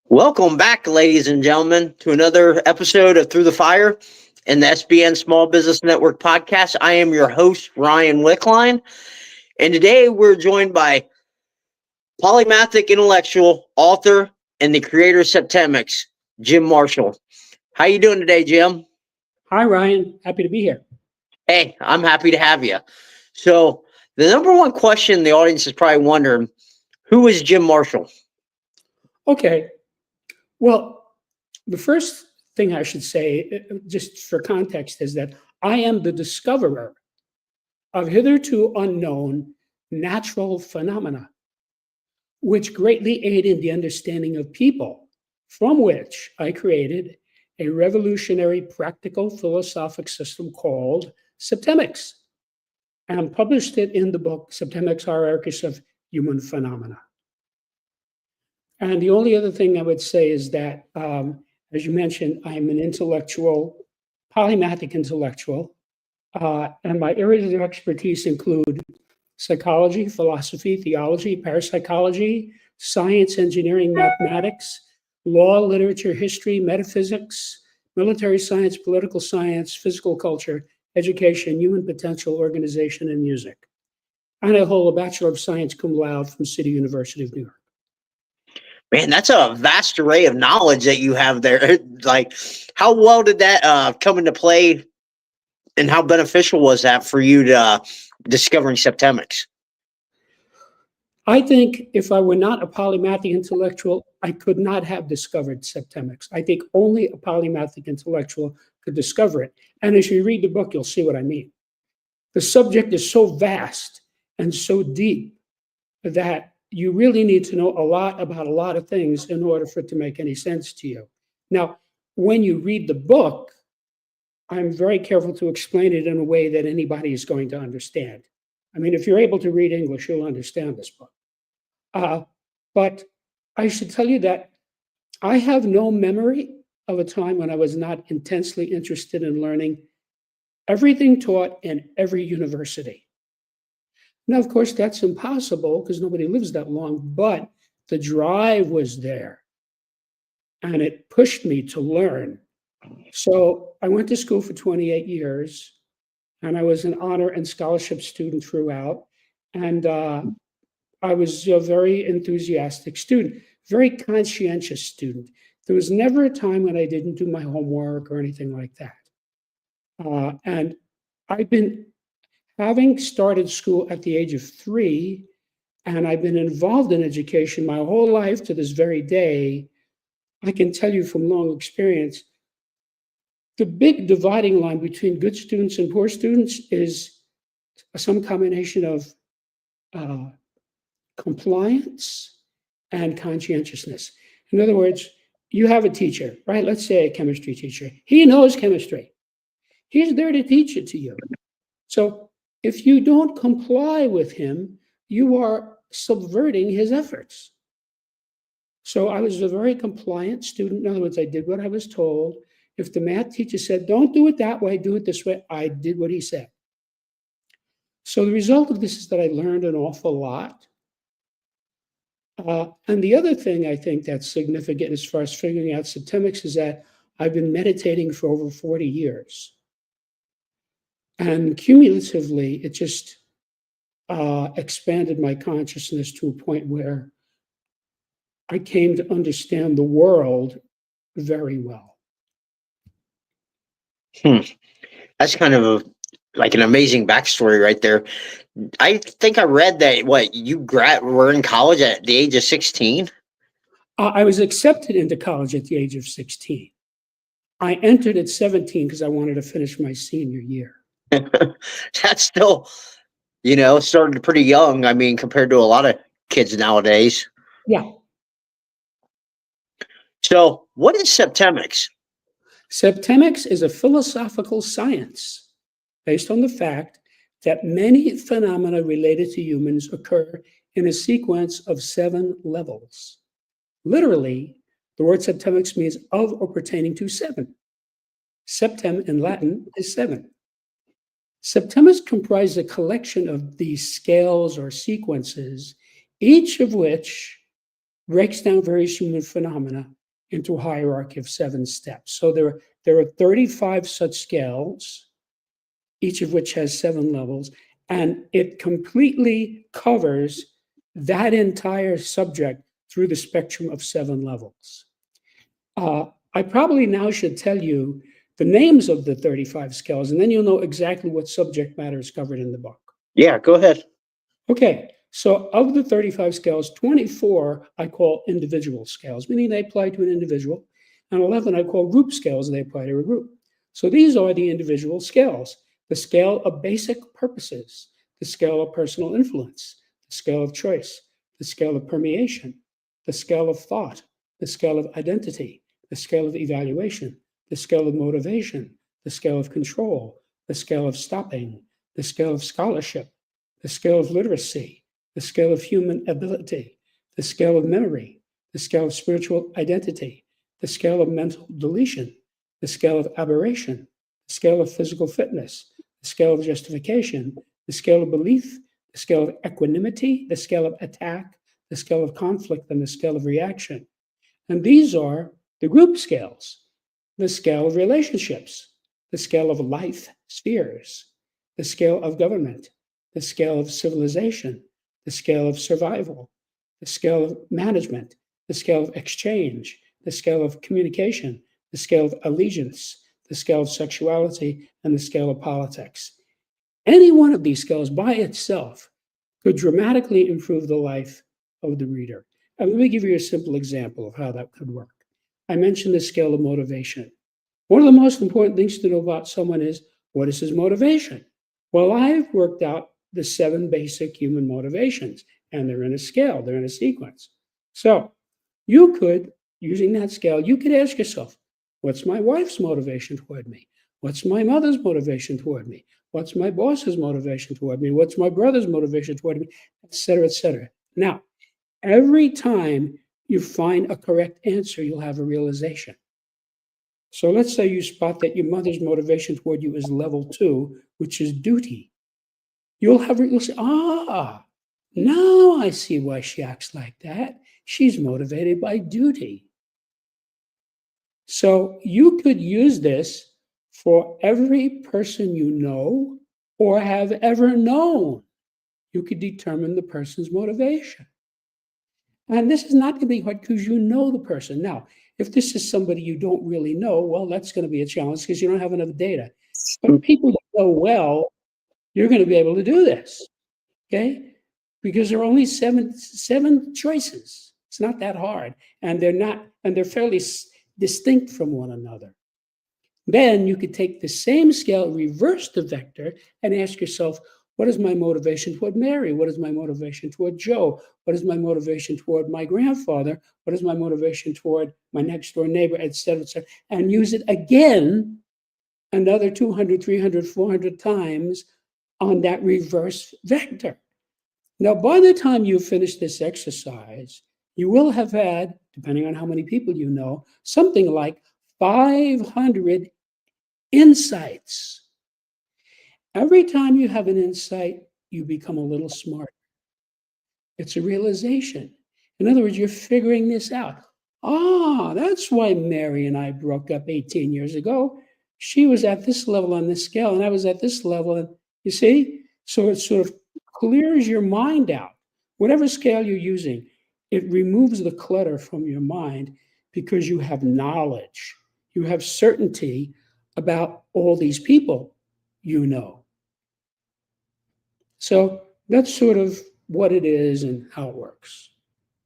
Welcome back, ladies and gentlemen, to another episode of Through the Fire in the SBN Small Business Network podcast. I am your host, Ryan Wickline, and today we're joined by polymathic intellectual, author, and the creator of Septemics, Jim Marshall. How you doing today, Jim? Hi, Ryan. Happy to be here. Hey, I'm happy to have you. So the number one question the audience is probably wondering, who is Jim Marshall? Okay. Well, the first thing I should say, just for context, is that I am the discoverer of hitherto unknown natural phenomena, which greatly aid in the understanding of people, from which I created a revolutionary practical philosophic system called Septemics, and published it in the book Septemics Hierarchies of Human Phenomena. And the only other thing I would say is that, as you mentioned, I'm an intellectual, polymathic intellectual, and my areas of expertise include psychology, philosophy, theology, parapsychology, science, engineering, mathematics, law, literature, history, metaphysics, military science, political science, physical culture, education, human potential, organization, and music. And I hold a Bachelor of Science cum laude from City University of New York. Man, that's a vast array of knowledge that you have there. Like, how well did that come into play, and how beneficial was that for you to discovering Septemics? I think if I were not a polymathic intellectual, I could not have discovered Septemics. I think only a polymathic intellectual could discover it. And as you read the book, you'll see what I mean. The subject is so vast and so deep that you really need to know a lot about a lot of things in order for it to make any sense to you. Now, when you read the book, I'm very careful to explain it in a way that anybody is going to understand. I mean, if you're able to read English, you'll understand this book. But I should tell you that I have no memory of a time when I was not intensely interested in learning everything taught in every university. Now, of course, that's impossible because nobody lives that long, but the drive was there and it pushed me to learn. So I went to school for 28 years and I was an honor and scholarship student throughout. And I was a very enthusiastic student, very conscientious student. There was never a time when I didn't do my homework or anything like that. And I've been having started school at the age of 3, and I've been involved in education my whole life to this very day. I can tell you from long experience, the big dividing line between good students and poor students is some combination of compliance and conscientiousness. In other words, you have a teacher, right? Let's say a chemistry teacher. He knows chemistry. He's there to teach it to you. So if you don't comply with him, you are subverting his efforts. So I was a very compliant student. In other words, I did what I was told. If the math teacher said, don't do it that way, do it this way, I did what he said. So the result of this is that I learned an awful lot. And the other thing I think that's significant as far as figuring out Septemics is that I've been meditating for over 40 years. And cumulatively, it just expanded my consciousness to a point where I came to understand the world very well. That's kind of like an amazing backstory right there. I think I read that you were in college at the age of 16. I was accepted into college at the age of 16. I entered at 17 because I wanted to finish my senior year. That's still, started pretty young. I mean, compared to a lot of kids nowadays. Yeah. So what is Septemics? Septemics is a philosophical science based on the fact that many phenomena related to humans occur in a sequence of 7 levels. Literally, the word Septemics means of or pertaining to 7. Septem in Latin is 7. Septemics comprise a collection of these scales or sequences, each of which breaks down various human phenomena into a hierarchy of 7 steps. So there are 35 such scales, each of which has 7 levels, and it completely covers that entire subject through the spectrum of 7 levels. I probably now should tell you the names of the 35 scales, and then you'll know exactly what subject matter is covered in the book. Yeah, go ahead. Okay, so of the 35 scales, 24 I call individual scales, meaning they apply to an individual, and 11 I call group scales, they apply to a group. So these are the individual scales: the scale of basic purposes, the scale of personal influence, the scale of choice, the scale of permeation, the scale of thought, the scale of identity, the scale of evaluation, the scale of motivation, the scale of control, the scale of stopping, the scale of scholarship, the scale of literacy, the scale of human ability, the scale of memory, the scale of spiritual identity, the scale of mental deletion, the scale of aberration, the scale of physical fitness, the scale of justification, the scale of belief, the scale of equanimity, the scale of attack, the scale of conflict, and the scale of reaction. And these are the group scales: the scale of relationships, the scale of life spheres, the scale of government, the scale of civilization, the scale of survival, the scale of management, the scale of exchange, the scale of communication, the scale of allegiance, the scale of sexuality, and the scale of politics. Any one of these scales by itself could dramatically improve the life of the reader. And let me give you a simple example of how that could work. I mentioned the scale of motivation. One of the most important things to know about someone is, what is his motivation? Well, I've worked out the 7 basic human motivations, and they're in a scale, they're in a sequence. So you could, using that scale, you could ask yourself, what's my wife's motivation toward me? What's my mother's motivation toward me? What's my boss's motivation toward me? What's my brother's motivation toward me? Et cetera, et cetera. Now, every time you find a correct answer, you'll have a realization. So let's say you spot that your mother's motivation toward you is level 2, which is duty. You'll say, now I see why she acts like that. She's motivated by duty. So you could use this for every person you know or have ever known. You could determine the person's motivation. And this is not going to be hard because you know the person. Now, if this is somebody you don't really know, well, that's going to be a challenge because you don't have enough data. But people you know well, you're going to be able to do this, okay? Because there are only seven choices. It's not that hard, and they're fairly distinct from one another. Then you could take the same scale, reverse the vector, and ask yourself, what is my motivation toward Mary? What is my motivation toward Joe? What is my motivation toward my grandfather? What is my motivation toward my next door neighbor, et cetera, and use it again another 200, 300, 400 times on that reverse vector. Now, by the time you finish this exercise, you will have had, depending on how many people you know, something like 500 insights. Every time you have an insight, you become a little smarter. It's a realization. In other words, you're figuring this out. That's why Mary and I broke up 18 years ago. She was at this level on this scale, and I was at this level. And you see? So it sort of clears your mind out. Whatever scale you're using, it removes the clutter from your mind because you have knowledge. You have certainty about all these people you know. So that's sort of what it is and how it works.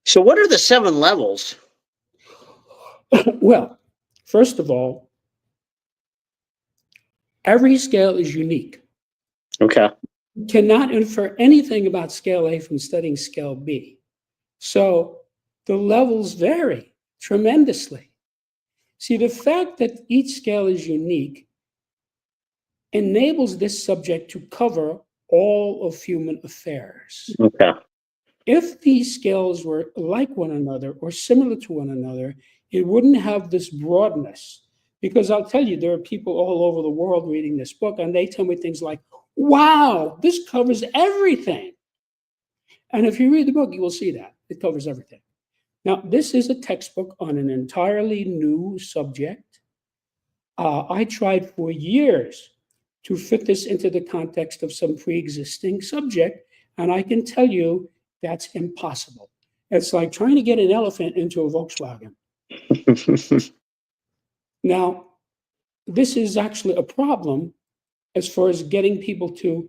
So what are the 7 levels? Well, first of all, every scale is unique. Okay. You cannot infer anything about scale A from studying scale B. So the levels vary tremendously. See, the fact that each scale is unique enables this subject to cover all of human affairs. Okay. If these scales were like one another or similar to one another, it wouldn't have this broadness. Because I'll tell you, there are people all over the world reading this book, and they tell me things like, wow, this covers everything. And if you read the book, you will see that. It covers everything. Now, this is a textbook on an entirely new subject. I tried for years to fit this into the context of some pre-existing subject, and I can tell you that's impossible. It's like trying to get an elephant into a Volkswagen. Now, this is actually a problem as far as getting people to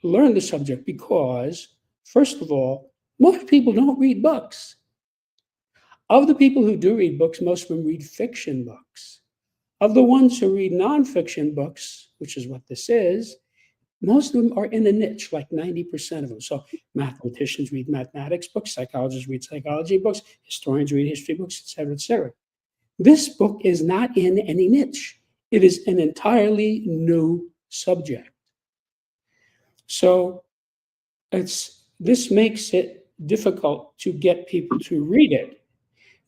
learn the subject because, first of all, most people don't read books. Of the people who do read books, most of them read fiction books. Of the ones who read nonfiction books, which is what this is, most of them are in a niche, like 90% of them. So mathematicians read mathematics books, psychologists read psychology books, historians read history books, et cetera, et cetera. This book is not in any niche. It is an entirely new subject. So this makes it difficult to get people to read it.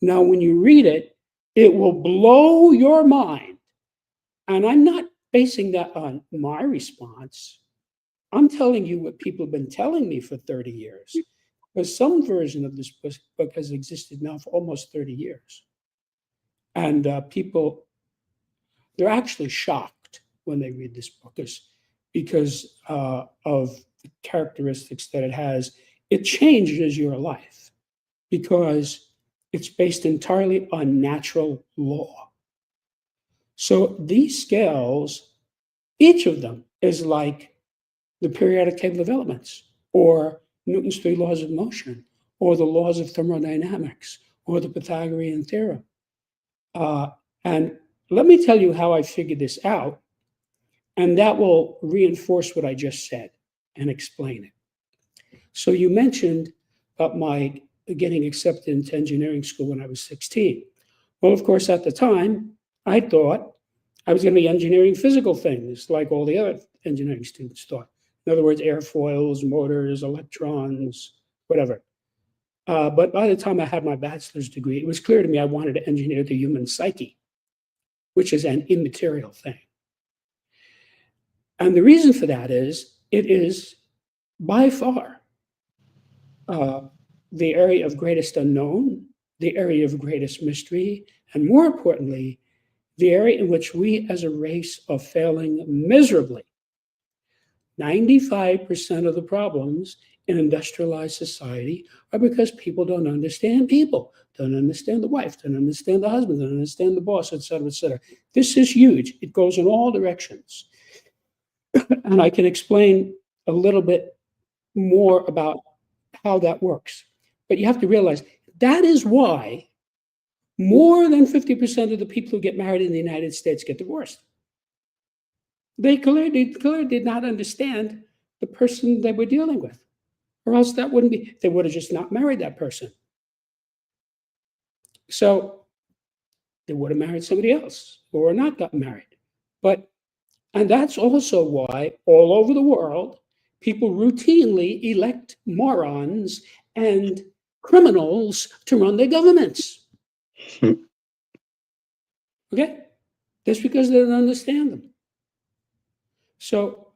Now, when you read it, it will blow your mind. And I'm not basing that on my response. I'm telling you what people have been telling me for 30 years. Because some version of this book has existed now for almost 30 years. And people, they're actually shocked when they read this book because of the characteristics that it has. It changes your life because it's based entirely on natural law. So these scales, each of them is like the periodic table of elements, or Newton's three laws of motion, or the laws of thermodynamics, or the Pythagorean theorem. And let me tell you how I figured this out, and that will reinforce what I just said and explain it. So you mentioned about my getting accepted into engineering school when I was 16. Well, of course, at the time, I thought I was going to be engineering physical things like all the other engineering students thought. In other words, airfoils, motors, electrons, whatever. But by the time I had my bachelor's degree, it was clear to me I wanted to engineer the human psyche, which is an immaterial thing. And the reason for that is it is by far the area of greatest unknown, the area of greatest mystery, and more importantly, the area in which we as a race are failing miserably. 95% of the problems in industrialized society are because people don't understand people, don't understand the wife, don't understand the husband, don't understand the boss, et cetera, et cetera. This is huge. It goes in all directions. And I can explain a little bit more about how that works. But you have to realize that is why more than 50% of the people who get married in the United States get divorced. They clearly did not understand the person they were dealing with, or else that wouldn't be, they would have just not married that person. So they would have married somebody else or not gotten married. And that's also why all over the world, people routinely elect morons and criminals to run their governments. Okay? That's because they don't understand them. So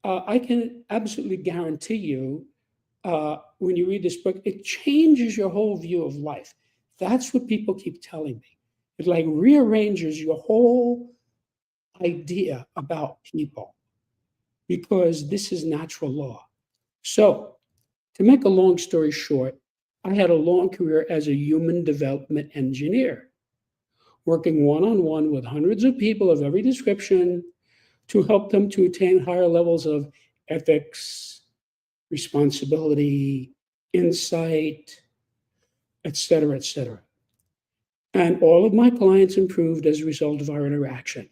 I can absolutely guarantee you, when you read this book, it changes your whole view of life. That's what people keep telling me. It like rearranges your whole idea about people because this is natural law. So to make a long story short, I had a long career as a human development engineer, working one-on-one with hundreds of people of every description to help them to attain higher levels of ethics, responsibility, insight, et cetera, et cetera. And all of my clients improved as a result of our interaction.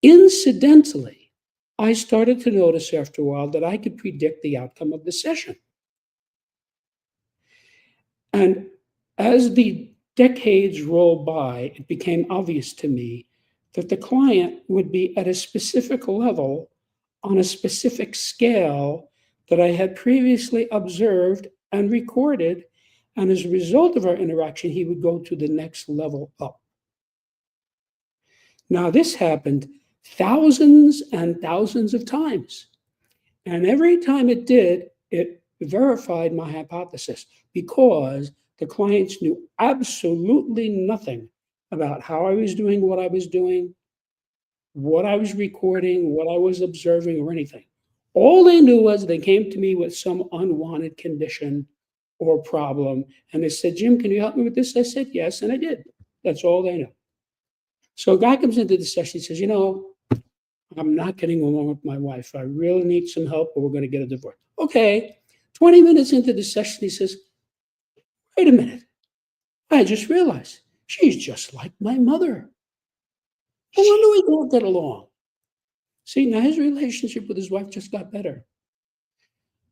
Incidentally, I started to notice after a while that I could predict the outcome of the session. And as the decades rolled by, it became obvious to me that the client would be at a specific level on a specific scale that I had previously observed and recorded. And as a result of our interaction, he would go to the next level up. Now, this happened thousands and thousands of times. And every time it did, it verified my hypothesis because The clients knew absolutely nothing about how I was doing, what I was doing, what I was recording, what I was observing, or anything. All they knew was they came to me with some unwanted condition or problem. And they said, Jim, can you help me with this? I said, yes. And I did. That's all they knew. So a guy comes into the session, he says, I'm not getting along with my wife. I really need some help or we're going to get a divorce. Okay. 20 minutes into the session, he says, wait a minute. I just realized she's just like my mother. No wonder we don't get along. See, now his relationship with his wife just got better.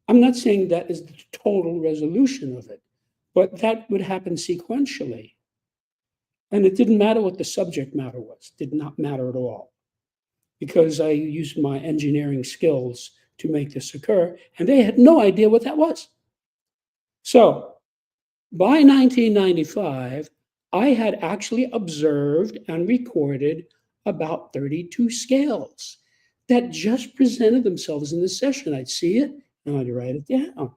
I'm not saying that is the total resolution of it, but that would happen sequentially. And it didn't matter what the subject matter was, did not matter at all, because I used my engineering skills to make this occur, and they had no idea what that was. So by 1995, I had actually observed and recorded about 32 scales that just presented themselves in the session. I'd see it and I'd write it down.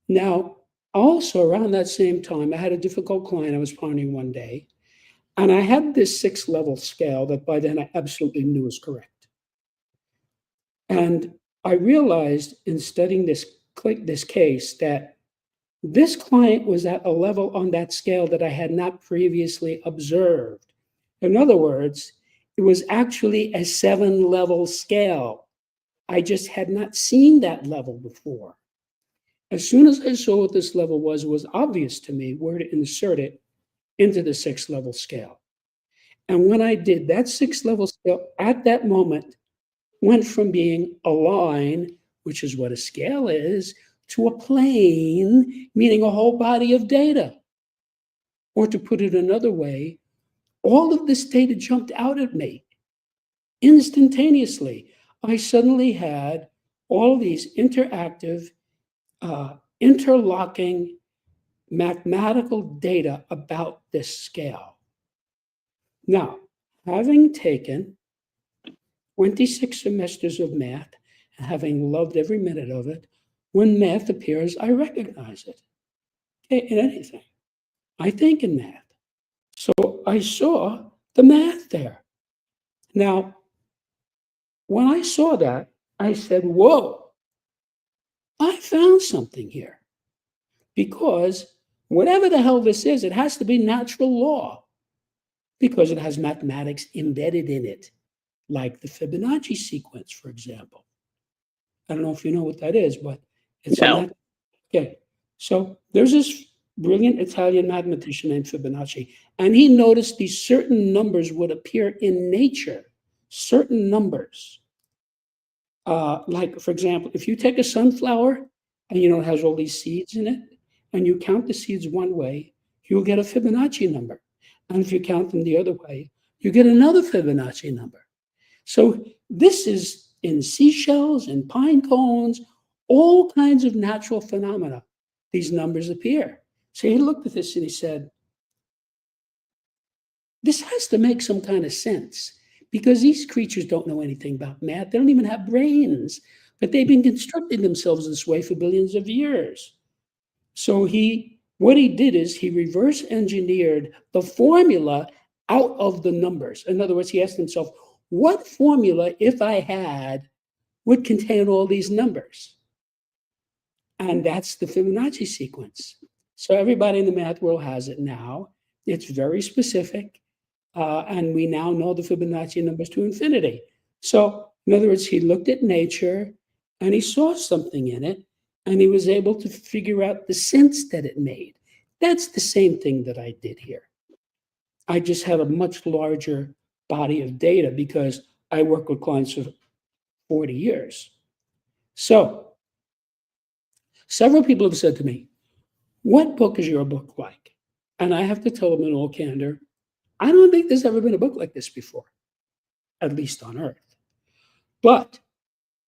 Now, also around that same time, I had a difficult client I was pondering one day, and I had this 6-level scale that by then I absolutely knew was correct. And I realized in studying this case that this client was at a level on that scale that I had not previously observed. In other words, it was actually a 7-level scale. I just had not seen that level before. As soon as I saw what this level was, it was obvious to me where to insert it into the 6-level scale. And when I did, that 6-level scale at that moment went from being a line, which is what a scale is, to a plane, meaning a whole body of data. Or to put it another way, all of this data jumped out at me instantaneously. I suddenly had all these interactive, interlocking mathematical data about this scale. Now, having taken 26 semesters of math and having loved every minute of it, when math appears, I recognize it. Okay, in anything. I think in math. So I saw the math there. Now, when I saw that, I said, whoa, I found something here. Because whatever the hell this is, it has to be natural law because it has mathematics embedded in it, like the Fibonacci sequence, for example. I don't know if you know what that is, but it's okay. So there's this brilliant Italian mathematician named Fibonacci, and he noticed these certain numbers would appear in nature, certain numbers. Like, for example, if you take a sunflower and it has all these seeds in it, and you count the seeds one way, you'll get a Fibonacci number. And if you count them the other way, you get another Fibonacci number. So this is in seashells and pine cones, all kinds of natural phenomena. These numbers appear. So he looked at this and he said, this has to make some kind of sense because these creatures don't know anything about math. They don't even have brains, but they've been constructing themselves this way for billions of years. So what he did is he reverse engineered the formula out of the numbers. In other words, he asked himself, what formula, if I had, would contain all these numbers? And that's the Fibonacci sequence. So everybody in the math world has it now. It's very specific. And we now know the Fibonacci numbers to infinity. So in other words, he looked at nature and he saw something in it and he was able to figure out the sense that it made. That's the same thing that I did here. I just had a much larger body of data because I work with clients for 40 years. So several people have said to me, what book is your book like? And I have to tell them in all candor, I don't think there's ever been a book like this before, at least on Earth. But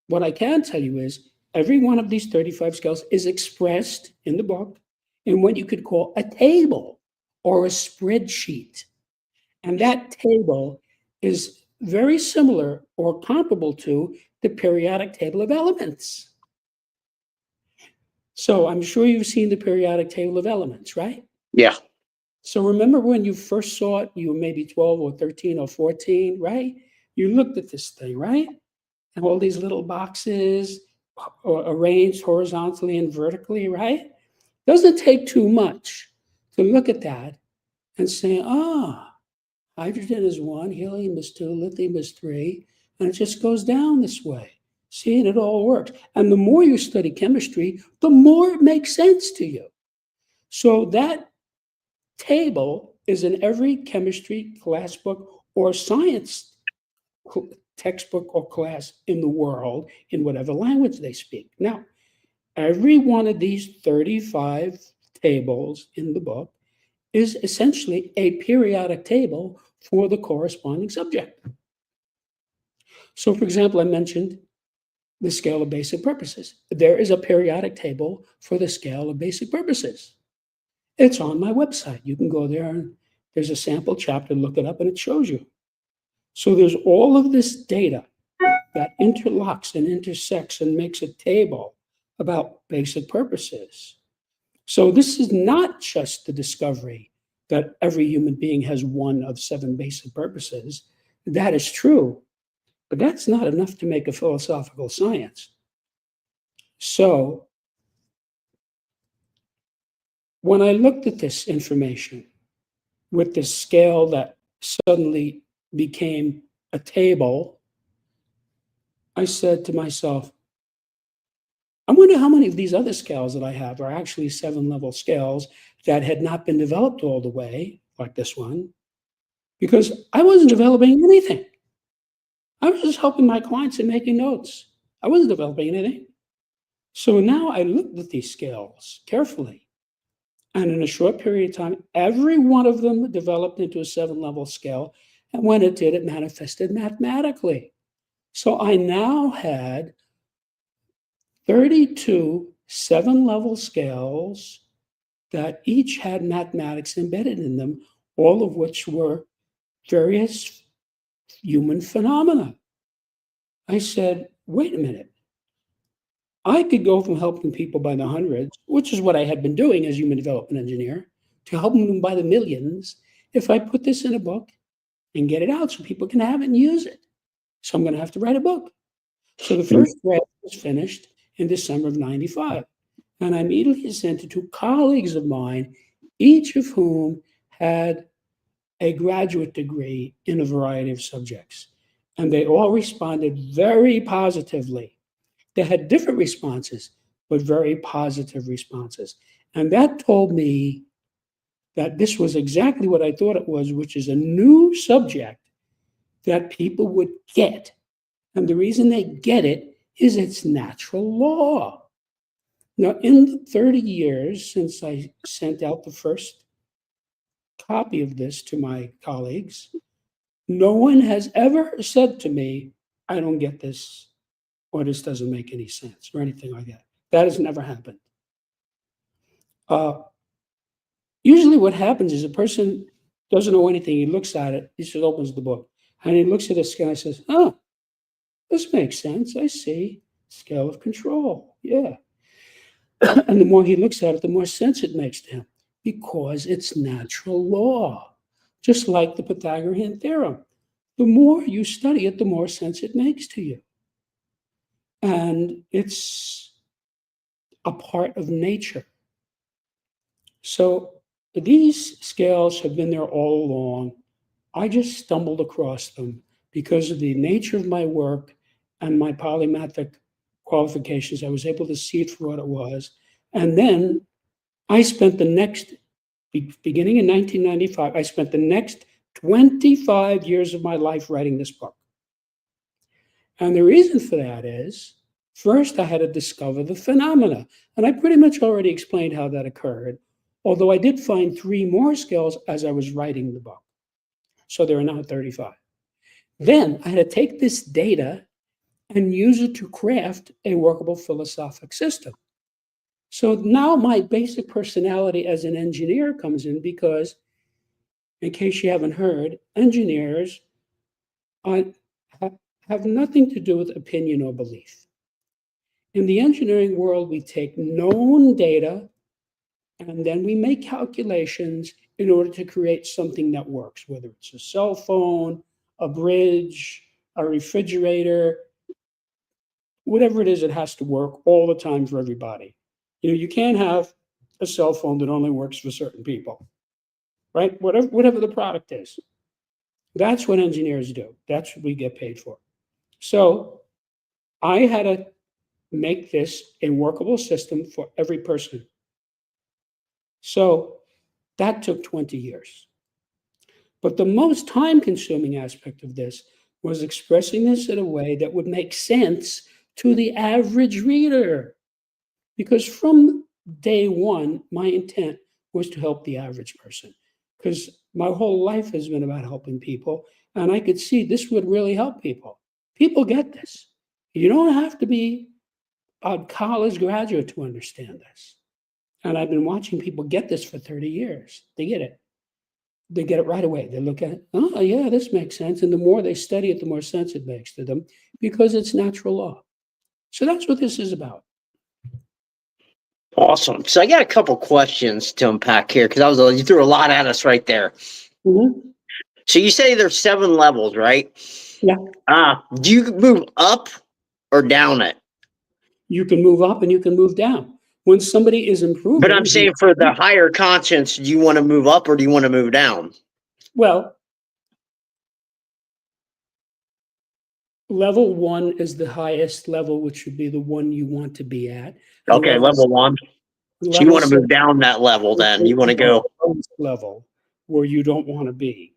what I can tell you is every one of these 35 scales is expressed in the book in what you could call a table or a spreadsheet. And that table is very similar or comparable to the periodic table of elements. So I'm sure you've seen the periodic table of elements, right? Yeah. So remember when you first saw it, you were maybe 12 or 13 or 14, right? You looked at this thing, right? And all these little boxes arranged horizontally and vertically, right? Doesn't take too much to look at that and say, hydrogen is one, helium is two, lithium is three, and it just goes down this way. See, and it all works. And the more you study chemistry, the more it makes sense to you. So that table is in every chemistry class book or science textbook or class in the world in whatever language they speak. Now, every one of these 35 tables in the book is essentially a periodic table for the corresponding subject. So, for example, I mentioned the scale of basic purposes. There is a periodic table for the scale of basic purposes. It's on my website. You can go there and there's a sample chapter, look it up, and it shows you. So there's all of this data that interlocks and intersects and makes a table about basic purposes. So this is not just the discovery that every human being has one of 7 basic purposes. That is true, but that's not enough to make a philosophical science. So when I looked at this information with this scale that suddenly became a table, I said to myself, I wonder how many of these other scales that I have are actually 7-level scales that had not been developed all the way, like this one, because I wasn't developing anything. I was just helping my clients and making notes. I wasn't developing anything. So now I looked at these scales carefully. And in a short period of time, every one of them developed into a 7-level scale. And when it did, it manifested mathematically. So I now had 32 7-level scales that each had mathematics embedded in them, all of which were various human phenomena. I said, wait a minute. I could go from helping people by the hundreds, which is what I had been doing as human development engineer, to helping them by the millions if I put this in a book and get it out so people can have it and use it. So I'm going to have to write a book. So the first draft was finished in December of 95. And I immediately sent it to colleagues of mine, each of whom had a graduate degree in a variety of subjects. And they all responded very positively. They had different responses, but very positive responses. And that told me that this was exactly what I thought it was, which is a new subject that people would get. And the reason they get it is it's natural law. Now, in the 30 years since I sent out the first copy of this to my colleagues, no one has ever said to me, I don't get this, or this doesn't make any sense, or anything like that. That has never happened. Usually what happens is a person doesn't know anything, he looks at it, he just opens the book, and he looks at this guy and says, oh, this makes sense, I see, scale of control, yeah. And the more he looks at it, the more sense it makes to him because it's natural law, just like the Pythagorean theorem. The more you study it, the more sense it makes to you. And it's a part of nature. So these scales have been there all along. I just stumbled across them because of the nature of my work and my polymathic qualifications. I was able to see it for what it was. And then I spent the next, beginning in 1995, I spent the next 25 years of my life writing this book. And the reason for that is, first I had to discover the phenomena. And I pretty much already explained how that occurred, although I did find 3 more scales as I was writing the book. So there are now 35. Then I had to take this data and use it to craft a workable philosophic system. So now my basic personality as an engineer comes in because, in case you haven't heard, engineers have nothing to do with opinion or belief. In the engineering world, we take known data and then we make calculations in order to create something that works, whether it's a cell phone, a bridge, a refrigerator, whatever it is, it has to work all the time for everybody. You can't have a cell phone that only works for certain people, right? Whatever the product is. That's what engineers do. That's what we get paid for. So I had to make this a workable system for every person. So that took 20 years. But the most time-consuming aspect of this was expressing this in a way that would make sense to the average reader. Because from day one, my intent was to help the average person. Because my whole life has been about helping people, and I could see this would really help people. People get this. You don't have to be a college graduate to understand this. And I've been watching people get this for 30 years. They get it. They get it right away. They look at it, oh, yeah, this makes sense. And the more they study it, the more sense it makes to them because it's natural law. So that's what this is about. Awesome. So I got a couple questions to unpack here because you threw a lot at us right there. Mm-hmm. So you say there's 7 levels, right? Yeah. Do you move up or down it? You can move up and you can move down. When somebody is improving. But I'm saying for the higher conscience, do you want to move up or do you want to move down? Well, level 1 is the highest level, which would be the one you want to be at. Okay, level 1. So you want to move down that level then. You want to go level where you don't want to be.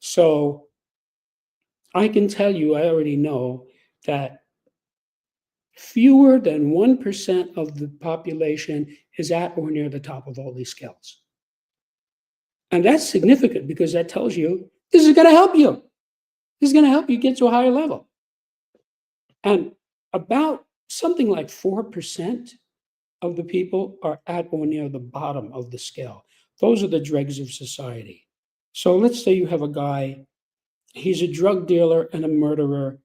So I can tell you, I already know that fewer than 1% of the population is at or near the top of all these scales. And that's significant because that tells you this is going to help you. This is going to help you get to a higher level. And about something like 4% of the people are at or near the bottom of the scale. Those are the dregs of society. So let's say you have a guy, he's a drug dealer and a murderer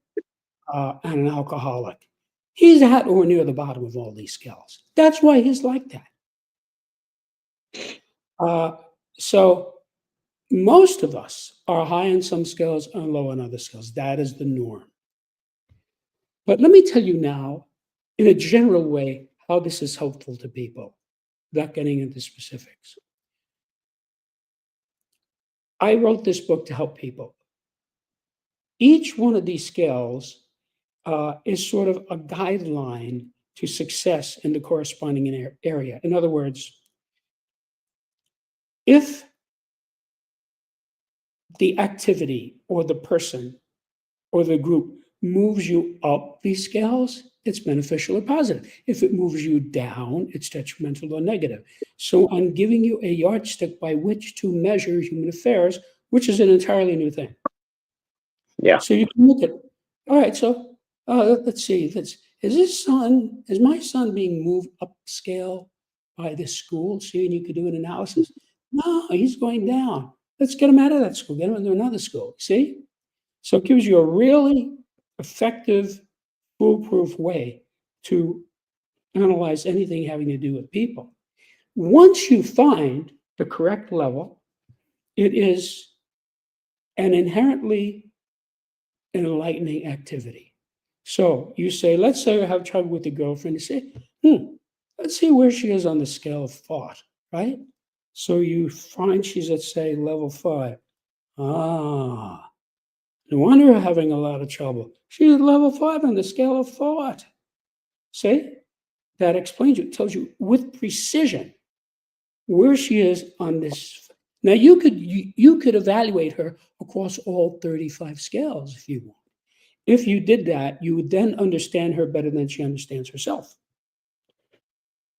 and an alcoholic. He's at or near the bottom of all these scales. That's why he's like that. So most of us are high in some scales and low in other scales. That is the norm. But let me tell you now, in a general way, how this is helpful to people, without getting into specifics. I wrote this book to help people. Each one of these scales is sort of a guideline to success in the corresponding area. In other words, if the activity or the person or the group moves you up these scales, it's beneficial or positive. If it moves you down, it's detrimental or negative. So I'm giving you a yardstick by which to measure human affairs, which is an entirely new thing. Yeah. So you can look at, all right, so let's see, is my son being moved upscale by this school? See, and you could do an analysis. No, he's going down. Let's get him out of that school, get him into another school. See? So it gives you a really effective, foolproof way to analyze anything having to do with people. Once you find the correct level, it is an inherently enlightening activity. So you say, let's say I have trouble with a girlfriend. You say, let's see where she is on the scale of thought, right? So you find she's at, say, level 5. No wonder you're having a lot of trouble. She's at level 5 on the scale of thought. See? That explains it. It tells you with precision where she is on this. Now you could evaluate her across all 35 scales if you want. If you did that, you would then understand her better than she understands herself.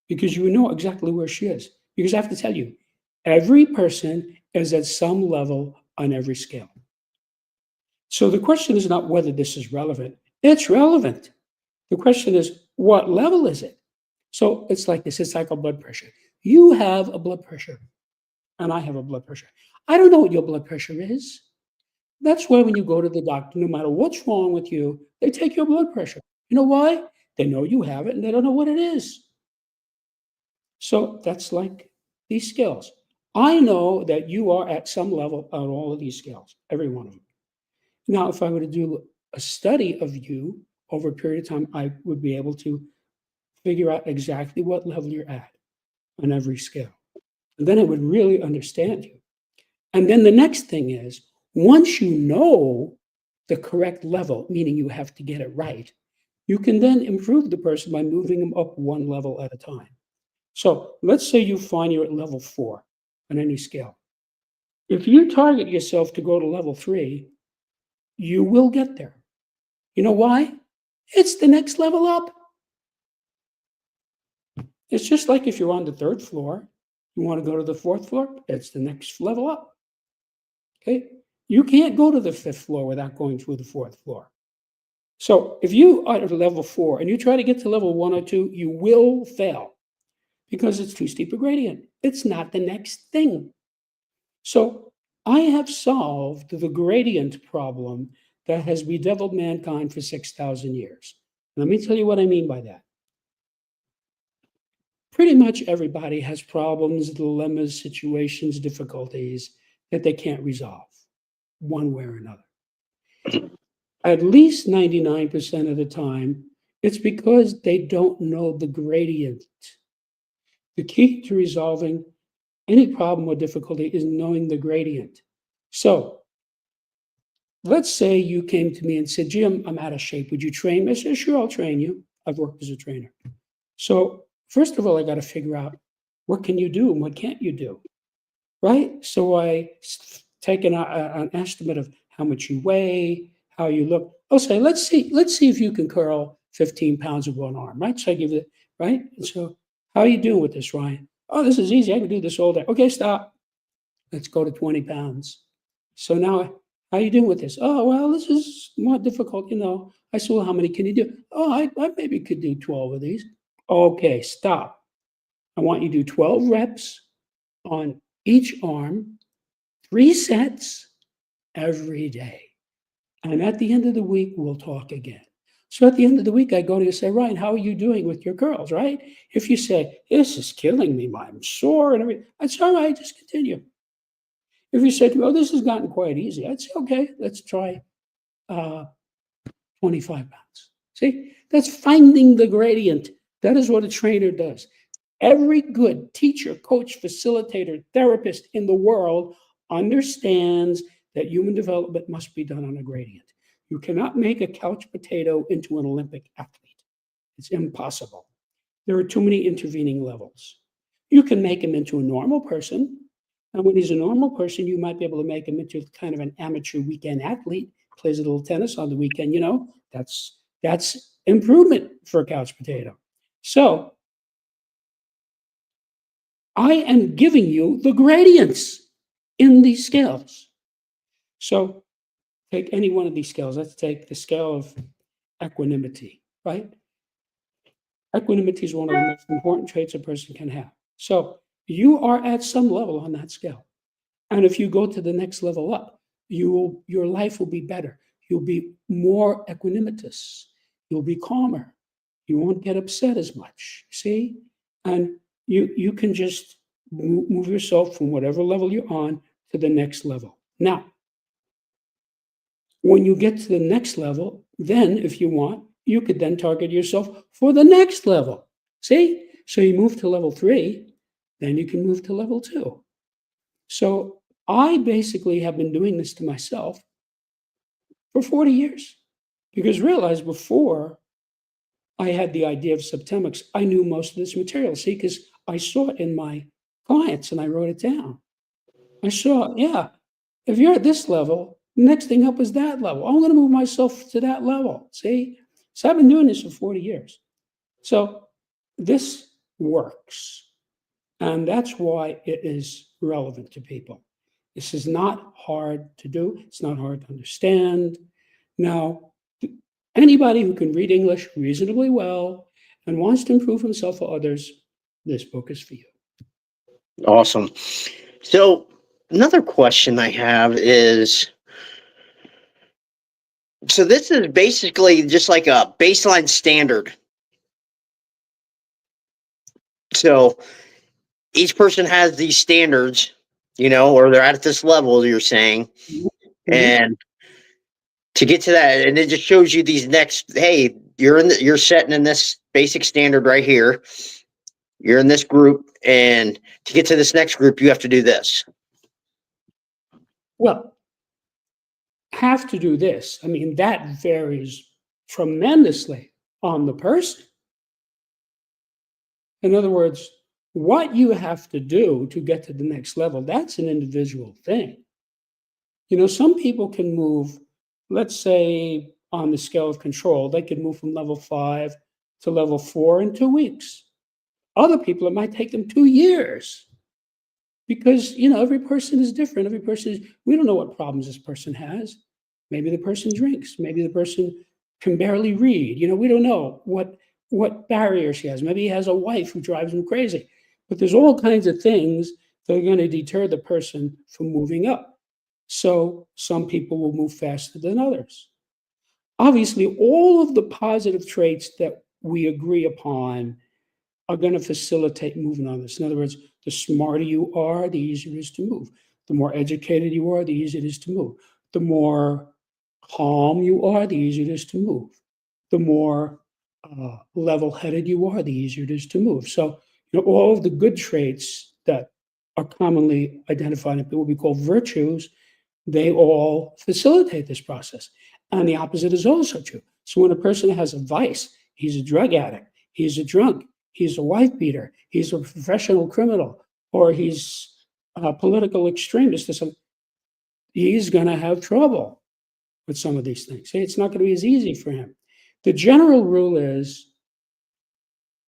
Because you would know exactly where she is. Because I have to tell you, every person is at some level on every scale. So the question is not whether this is relevant. It's relevant. The question is, what level is it? So it's like this. It's like a blood pressure. You have a blood pressure, and I have a blood pressure. I don't know what your blood pressure is. That's why when you go to the doctor, no matter what's wrong with you, they take your blood pressure. You know why? They know you have it and they don't know what it is. So that's like these skills. I know that you are at some level on all of these scales, every one of them. Now, if I were to do a study of you over a period of time, I would be able to figure out exactly what level you're at on every scale. And then I would really understand you. And then the next thing is, once you know the correct level, meaning you have to get it right, you can then improve the person by moving them up one level at a time. So let's say you find you're at level 4 on any scale. If you target yourself to go to level 3, you will get there. You know why? It's the next level up. It's just like if you're on the 3rd floor, you want to go to the 4th floor, it's the next level up. Okay? You can't go to the 5th floor without going through the 4th floor. So if you are at level 4 and you try to get to level 1 or 2, you will fail because it's too steep a gradient. It's not the next thing. So I have solved the gradient problem that has bedeviled mankind for 6,000 years. Let me tell you what I mean by that. Pretty much everybody has problems, dilemmas, situations, difficulties that they can't resolve one way or another. At least 99% of the time, it's because they don't know the gradient. The key to resolving any problem or difficulty is knowing the gradient. So let's say you came to me and said, Jim, I'm out of shape. Would you train me? I said, sure, I'll train you. I've worked as a trainer. So first of all, I got to figure out what can you do and what can't you do, right? So I take an estimate of how much you weigh, how you look. I'll say, let's see if you can curl 15 pounds with one arm, right? So I give it, right? And so how are you doing with this, Ryan? Oh, this is easy. I can do this all day. Okay, stop. Let's go to 20 pounds. So now, how are you doing with this? Oh, well, this is more difficult. I said, well, how many can you do? Oh, I maybe could do 12 of these. Okay, stop. I want you to do 12 reps on each arm, 3 sets every day. And at the end of the week, we'll talk again. So at the end of the week, I go to you and say, Ryan, how are you doing with your curls, right? If you say, this is killing me, I'm sore and everything, I'd say, all right, just continue. If you say to me, oh, this has gotten quite easy, I'd say, okay, let's try 25 pounds. See, that's finding the gradient. That is what a trainer does. Every good teacher, coach, facilitator, therapist in the world understands that human development must be done on a gradient. You cannot make a couch potato into an Olympic athlete. It's impossible. There are too many intervening levels. You can make him into a normal person. And when he's a normal person, you might be able to make him into kind of an amateur weekend athlete, plays a little tennis on the weekend. That's improvement for a couch potato. So I am giving you the gradients in these scales. So take any one of these scales. Let's take the scale of equanimity, right? Equanimity is one of the most important traits a person can have. So you are at some level on that scale. And if you go to the next level up, your life will be better. You'll be more equanimitous. You'll be calmer. You won't get upset as much, see? And you can just move yourself from whatever level you're on to the next level. Now, when you get to the next level, then if you want, you could then target yourself for the next level. See? So you move to level 3, then you can move to level 2. So I basically have been doing this to myself for 40 years because realize before I had the idea of Septemix, I knew most of this material. See, because I saw it in my clients and I wrote it down. I saw, yeah, if you're at this level, next thing up is that level. I'm going to move myself to that level. See? So I've been doing this for 40 years. So this works. And that's why it is relevant to people. This is not hard to do. It's not hard to understand. Now, anybody who can read English reasonably well and wants to improve himself or others, this book is for you. Awesome. So another question I have is, so this is basically just like a baseline standard So each person has these standards, or they're at this level, you're saying, Mhm. and to get to that, and it just shows you these next, hey, you're setting in this basic standard right here. You're in this group, and to get to this next group, you have to do this. Well, have to do this. I mean, that varies tremendously on the person. In other words, what you have to do to get to the next level, that's an individual thing. Some people can move, let's say on the scale of control, they can move from level 5 to level 4 in 2 weeks. Other people, it might take them 2 years because, every person is different. We don't know what problems this person has. Maybe the person drinks. Maybe the person can barely read. We don't know what barriers he has. Maybe he has a wife who drives him crazy. But there's all kinds of things that are going to deter the person from moving up. So some people will move faster than others. Obviously, all of the positive traits that we agree upon are going to facilitate moving on this. In other words, the smarter you are, the easier it is to move. The more educated you are, the easier it is to move. The more calm you are, the easier it is to move. The more level-headed you are, the easier it is to move. So, all of the good traits that are commonly identified in what we call virtues, they all facilitate this process. And the opposite is also true. So when a person has a vice, he's a drug addict, he's a drunk, he's a wife beater, he's a professional criminal, or he's a political extremist, he's going to have trouble with some of these things. It's not going to be as easy for him. The general rule is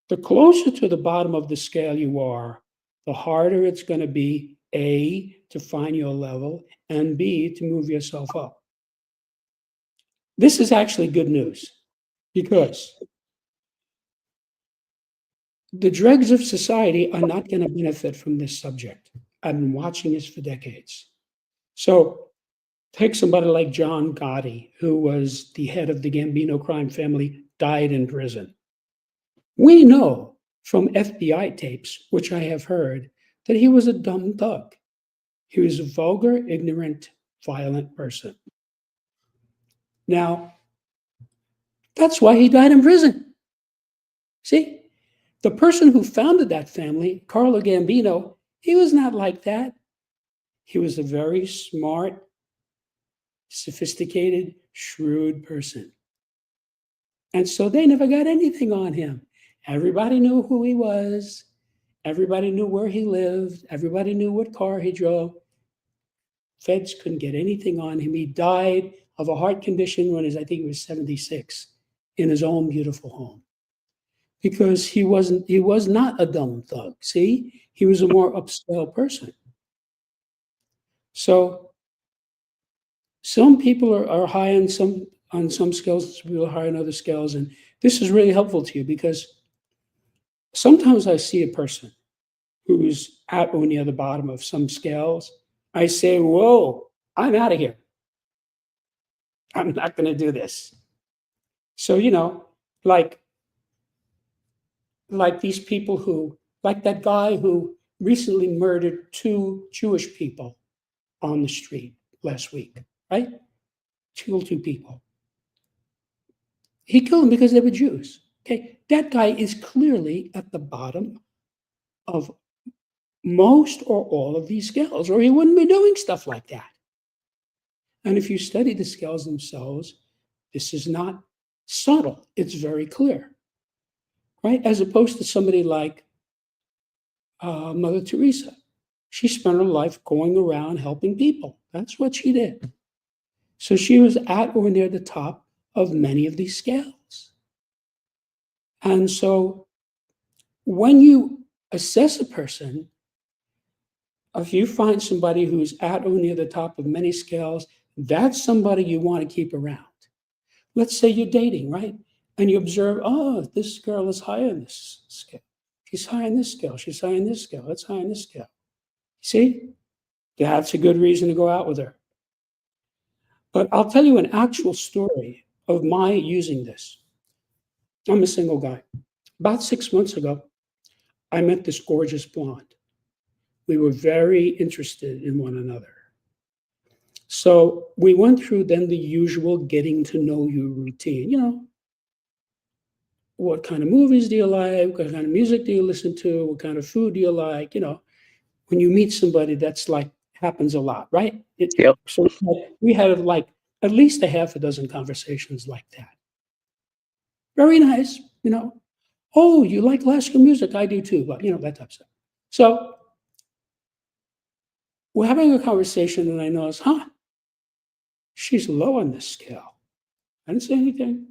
the closer to the bottom of the scale you are, the harder it's going to be, A, to find your level, and B, to move yourself up. This is actually good news because the dregs of society are not going to benefit from this subject. I've been watching this for decades. So take somebody like John Gotti, who was the head of the Gambino crime family, died in prison. We know from FBI tapes, which I have heard, that he was a dumb thug. He was a vulgar, ignorant, violent person. Now, that's why he died in prison. See, the person who founded that family, Carlo Gambino, he was not like that. He was a very smart, sophisticated, shrewd person. And so they never got anything on him. Everybody knew who he was. Everybody knew where he lived. Everybody knew what car he drove. Feds couldn't get anything on him. He died of a heart condition when I think he was 76, in his own beautiful home. Because he was not a dumb thug. See, he was a more upscale person. So some people are high on some scales, some people are high on other scales, and this is really helpful to you because sometimes I see a person who's at or near the bottom of some scales. I say, "Whoa, I'm out of here. I'm not going to do this." So like these people like that guy who recently murdered 2 Jewish people on the street last week, right? Killed 2 people. He killed them because they were Jews. Okay, that guy is clearly at the bottom of most or all of these scales, or he wouldn't be doing stuff like that. And if you study the scales themselves, this is not subtle, it's very clear, right? As opposed to somebody like Mother Teresa. She spent her life going around helping people. That's what she did. So she was at or near the top of many of these scales. And so when you assess a person, if you find somebody who's at or near the top of many scales, that's somebody you want to keep around. Let's say you're dating, right? And you observe, oh, this girl is high on this scale. She's high on this scale. She's high on this scale. That's high on this scale. See? That's a good reason to go out with her. But I'll tell you an actual story of my using this. I'm a single guy. About 6 months ago, I met this gorgeous blonde. We were very interested in one another. So we went through then the usual getting to know you routine. What kind of movies do you like? What kind of music do you listen to? What kind of food do you like? When you meet somebody, that's like happens a lot, right? Yep. So we had like at least a half a dozen conversations like that. Very nice. Oh, you like classical music? I do too, but that type of stuff. So we're having a conversation, and I notice, she's low on this scale. I didn't say anything.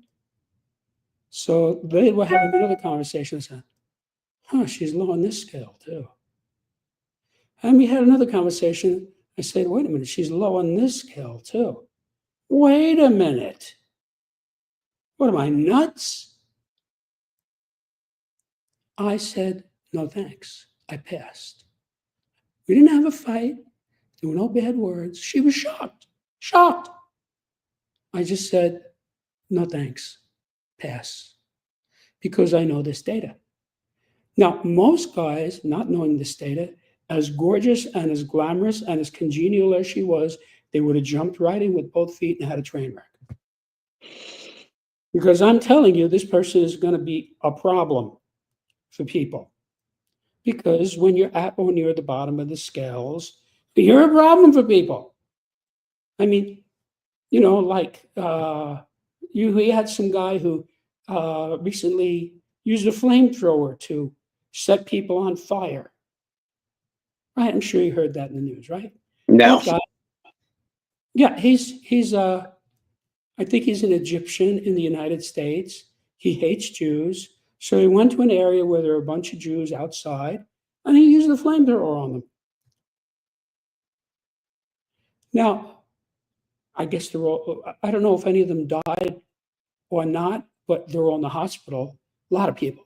So they were having another conversation and said, she's low on this scale too. And we had another conversation. I said, wait a minute, she's low on this scale too. Wait a minute. What am I, nuts? I said, no thanks. I passed. We didn't have a fight. There were no bad words. She was shocked. Shocked. I just said, no thanks. Pass. Because I know this data. Now, most guys, not knowing this data, as gorgeous and as glamorous and as congenial as she was, they would have jumped right in with both feet and had a train wreck. Because I'm telling you, this person is going to be a problem for people. Because when you're at or near the bottom of the scales, you're a problem for people. I mean, we had some guy who recently used a flamethrower to set people on fire. Right, I'm sure you heard that in the news, right? No. That guy, yeah, he's I think he's an Egyptian in the United States. He hates Jews, so he went to an area where there were a bunch of Jews outside, and he used the flamethrower on them. Now, I guess I don't know if any of them died or not, but they're all in the hospital. A lot of people.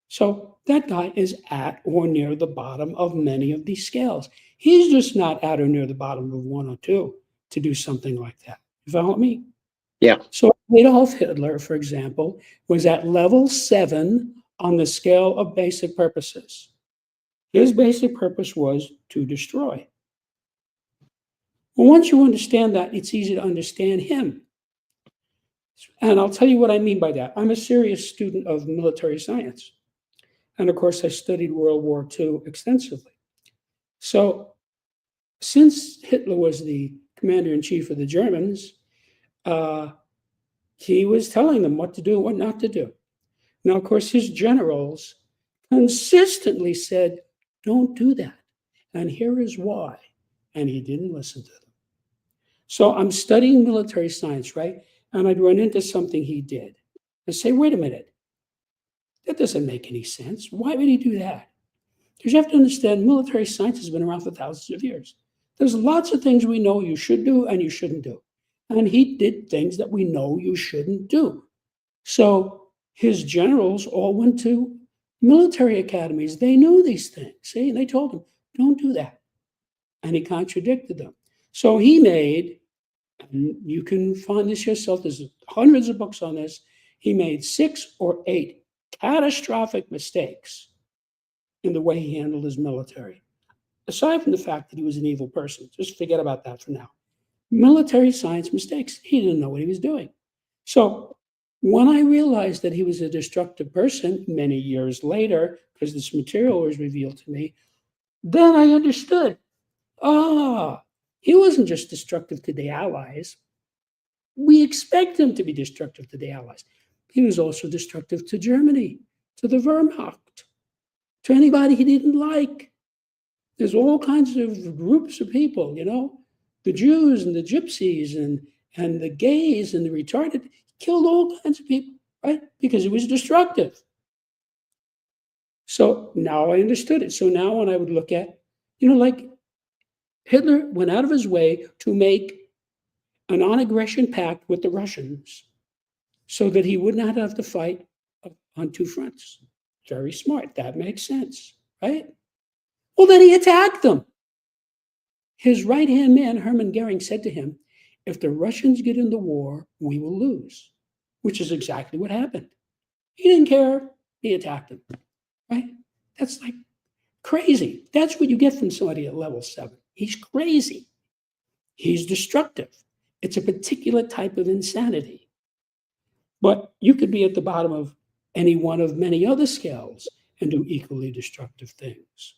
So that guy is at or near the bottom of many of these scales. He's just not at or near the bottom of one or two to do something like that. You follow me? Yeah. So Adolf Hitler, for example, was at level 7 on the scale of basic purposes. His basic purpose was to destroy. Well, once you understand that, it's easy to understand him. And I'll tell you what I mean by that. I'm a serious student of military science. And of course, I studied World War II extensively. So since Hitler was the commander-in-chief of the Germans, he was telling them what to do and what not to do. Now, of course, his generals consistently said, don't do that. And here is why. And he didn't listen to them. So I'm studying military science, right? And I'd run into something he did. I'd say, wait a minute. That doesn't make any sense. Why would he do that? Because you have to understand military science has been around for thousands of years. There's lots of things we know you should do and you shouldn't do. And he did things that we know you shouldn't do. So his generals all went to military academies. They knew these things. See, they told him, don't do that. And he contradicted them. So he made, and you can find this yourself, there's hundreds of books on this, he made 6 or 8 catastrophic mistakes in the way he handled his military. Aside from the fact that he was an evil person, just forget about that for now. Military science mistakes. He didn't know what he was doing. So when I realized that he was a destructive person many years later, because this material was revealed to me, then I understood. He wasn't just destructive to the Allies. We expect him to be destructive to the Allies. He was also destructive to Germany, to the Wehrmacht, to anybody he didn't like. There's all kinds of groups of people, the Jews and the gypsies and the gays and the retarded. He killed all kinds of people, right? Because it was destructive. So now I understood it. So now when I would look at, like Hitler went out of his way to make a non-aggression pact with the Russians so that he would not have to fight on 2 fronts. Very smart. That makes sense, right? Well, then he attacked them. His right-hand man, Hermann Goering, said to him, if the Russians get in the war, we will lose, which is exactly what happened. He didn't care. He attacked them, right? That's like crazy. That's what you get from somebody at level 7. He's crazy. He's destructive. It's a particular type of insanity. But you could be at the bottom of any one of many other scales and do equally destructive things.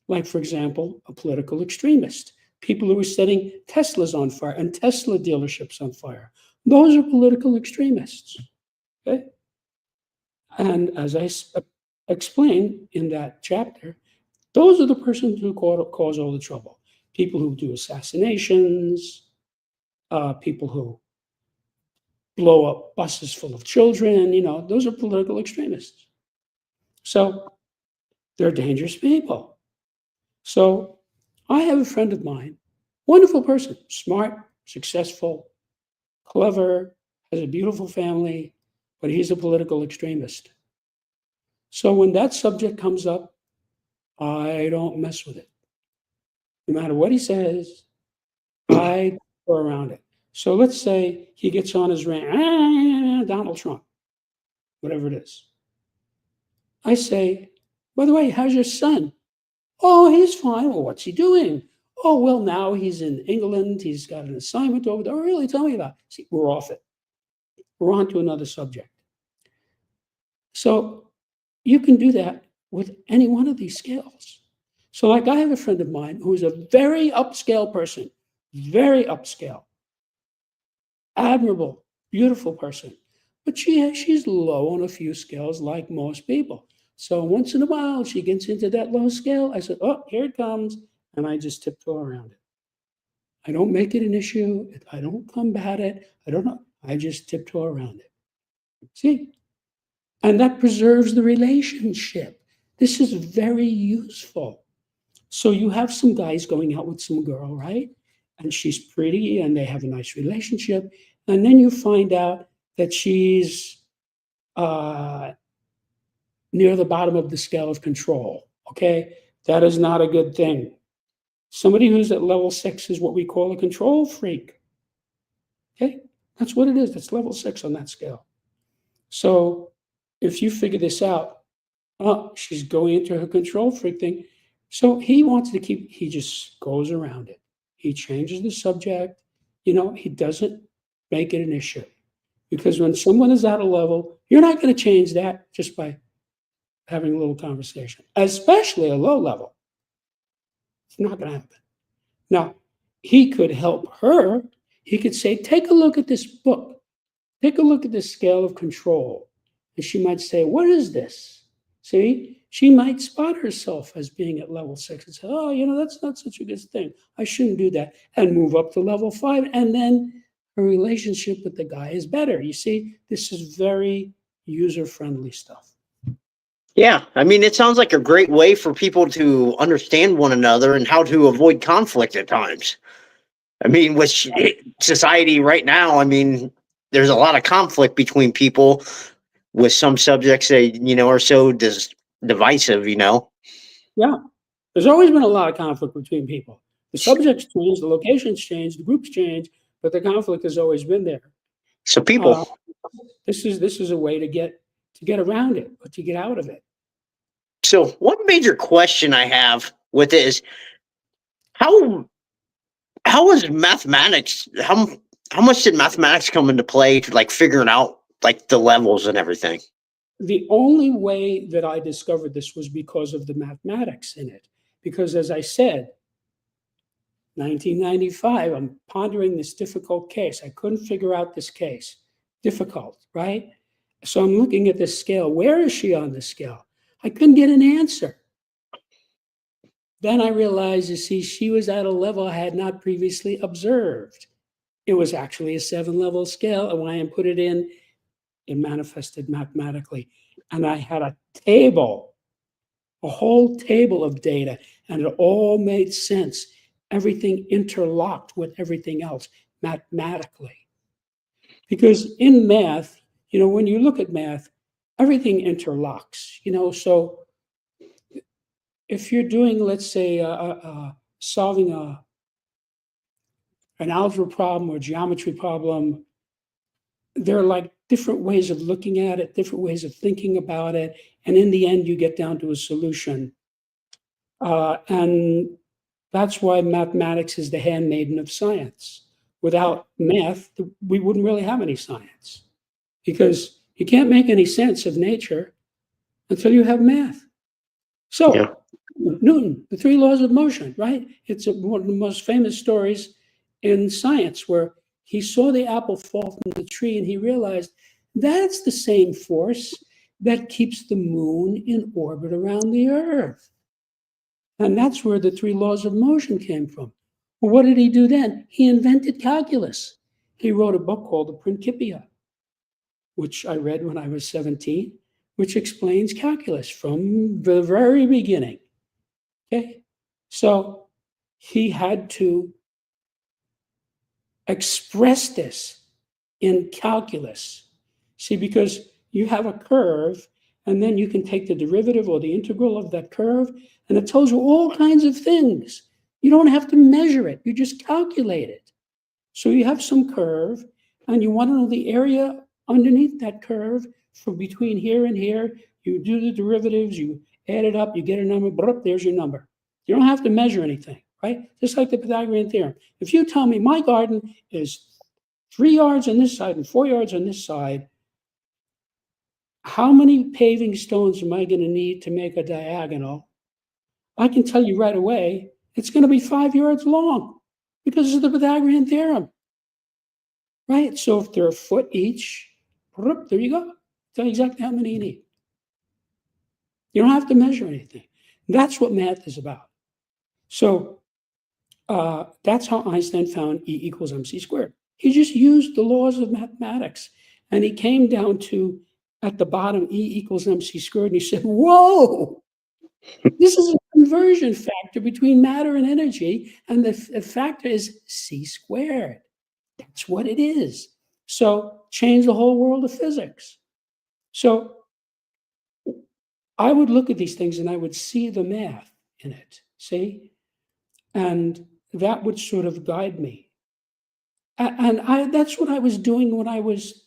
Like, for example, a political extremist, people who are setting Teslas on fire and Tesla dealerships on fire. Those are political extremists. Okay? And as I explained in that chapter, those are the persons who cause all the trouble. People who do assassinations, people who blow up buses full of children, those are political extremists. So they're dangerous people. So I have a friend of mine, wonderful person, smart, successful, clever, has a beautiful family, but he's a political extremist. So when that subject comes up, I don't mess with it. No matter what he says, I go around it. So let's say he gets on his rant, Donald Trump, whatever it is. I say, by the way, how's your son? Oh, he's fine. Well, what's he doing? Oh, well, now he's in England. He's got an assignment over there. Oh, really? Tell me about it. See, we're off it. We're on to another subject. So you can do that with any one of these scales. So like I have a friend of mine who is a very upscale person, very upscale, admirable, beautiful person. But she's low on a few scales like most people. So once in a while, she gets into that low scale. I said, oh, here it comes. And I just tiptoe around it. I don't make it an issue. I don't combat it. I don't know. I just tiptoe around it. See? And that preserves the relationship. This is very useful. So you have some guys going out with some girl, right? And she's pretty and they have a nice relationship. And then you find out that she's near the bottom of the scale of control. Okay? That is not a good thing. Somebody who's at level 6 is what we call a control freak. Okay? That's what it is. That's level 6 on that scale. So if you figure this out, oh, she's going into her control freak thing. So he just goes around it. He changes the subject. He doesn't make it an issue. Because when someone is at a level, you're not going to change that just by having a little conversation, especially a low level. It's not going to happen. Now, he could help her. He could say, take a look at this book. Take a look at this scale of control. And she might say, what is this? See, she might spot herself as being at level 6 and say, oh, that's not such a good thing. I shouldn't do that. And move up to level 5. And then her relationship with the guy is better. You see, this is very user-friendly stuff. Yeah, I mean, it sounds like a great way for people to understand one another and how to avoid conflict at times. I mean, with society right now, I mean, there's a lot of conflict between people with some subjects that, are so divisive, Yeah, there's always been a lot of conflict between people. The subjects change, the locations change, the groups change, but the conflict has always been there. So people, this is a way to get around it, but to get out of it. So one major question I have with it is how was mathematics, how much did mathematics come into play to like figuring out like the levels and everything? The only way that I discovered this was because of the mathematics in it. Because as I said, 1995, I'm pondering this difficult case. I couldn't figure out this case. Difficult, right? So I'm looking at this scale. Where is she on the scale? I couldn't get an answer. Then I realized, you see, she was at a level I had not previously observed. It was actually a 7-level scale, and when I put it in, it manifested mathematically. And I had a whole table of data, and it all made sense. Everything interlocked with everything else mathematically. Because in math, when you look at math, everything interlocks, so if you're doing, let's say, solving an algebra problem or geometry problem, they're like different ways of looking at it, different ways of thinking about it. And in the end, you get down to a solution. And that's why mathematics is the handmaiden of science. Without math, we wouldn't really have any science, because you can't make any sense of nature until you have math. So, Yeah. Newton, the three laws of motion, right? It's one of the most famous stories in science, where he saw the apple fall from the tree and he realized that's the same force that keeps the moon in orbit around the earth. And that's where the three laws of motion came from. Well, what did he do then? He invented calculus. He wrote a book called the Principia, which I read when I was 17, which explains calculus from the very beginning. Okay? So he had to express this in calculus. See, because you have a curve, and then you can take the derivative or the integral of that curve, and it tells you all kinds of things. You don't have to measure it, you just calculate it. So you have some curve, and you want to know the area underneath that curve from between here and here. You do the derivatives, you add it up, you get a number, there's your number. You don't have to measure anything, right? Just like the Pythagorean theorem. If you tell me my garden is 3 yards on this side and 4 yards on this side, how many paving stones am I going to need to make a diagonal? I can tell you right away, it's going to be 5 yards long, because of the Pythagorean theorem, right? So if they're a foot each, there you go. Tell you exactly how many you need. You don't have to measure anything. That's what math is about. So that's how Einstein found E equals mc squared. He just used the laws of mathematics, and he came down to, at the bottom, E equals mc squared, and he said, whoa, this is a conversion factor between matter and energy, and the factor is c squared. That's what it is. So change the whole world of physics. So I would look at these things and I would see the math in it, see? And that would sort of guide me. And that's what I was doing when I was